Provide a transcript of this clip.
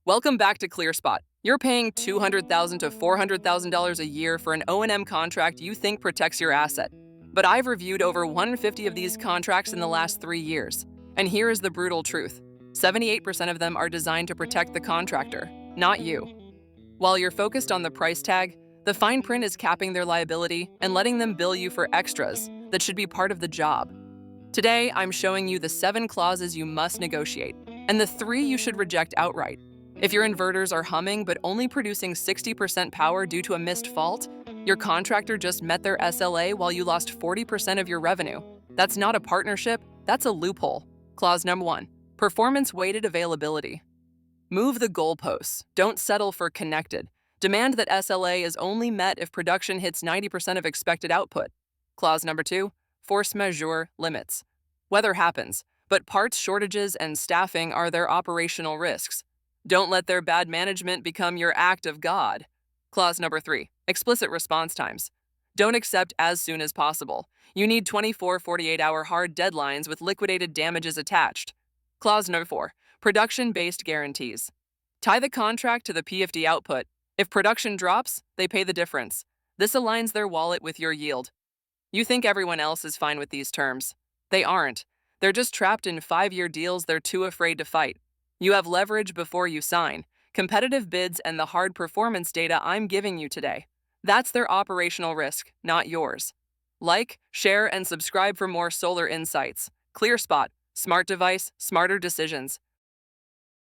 Welcome back to ClearSpot. You're paying $200,000 to $400,000 a year for an O&M contract you think protects your asset. But I've reviewed over 150 of these contracts in the last 3 years. And here is the brutal truth. 78% of them are designed to protect the contractor, not you. While you're focused on the price tag, the fine print is capping their liability and letting them bill you for extras that should be part of the job. Today, I'm showing you the 7 clauses you must negotiate and the 3 you should reject outright. If your inverters are humming but only producing 60% power due to a missed fault, your contractor just met their SLA while you lost 40% of your revenue. That's not a partnership, that's a loophole. Clause number 1, performance-weighted availability. Move the goalposts. Don't settle for connected. Demand that SLA is only met if production hits 90% of expected output. Clause number 2, force majeure limits. Weather happens, but parts shortages and staffing are their operational risks. Don't let their bad management become your act of God. Clause number 3, explicit response times. Don't accept as soon as possible. You need 48-hour hard deadlines with liquidated damages attached. Clause number 4, production-based guarantees. Tie the contract to the PFD output. If production drops, they pay the difference. This aligns their wallet with your yield. You think everyone else is fine with these terms. They aren't. They're just trapped in 5-year deals they're too afraid to fight. You have leverage before you sign, competitive bids, and the hard performance data I'm giving you today. That's their operational risk, not yours. Like, share, and subscribe for more solar insights. ClearSpot, smart device, smarter decisions.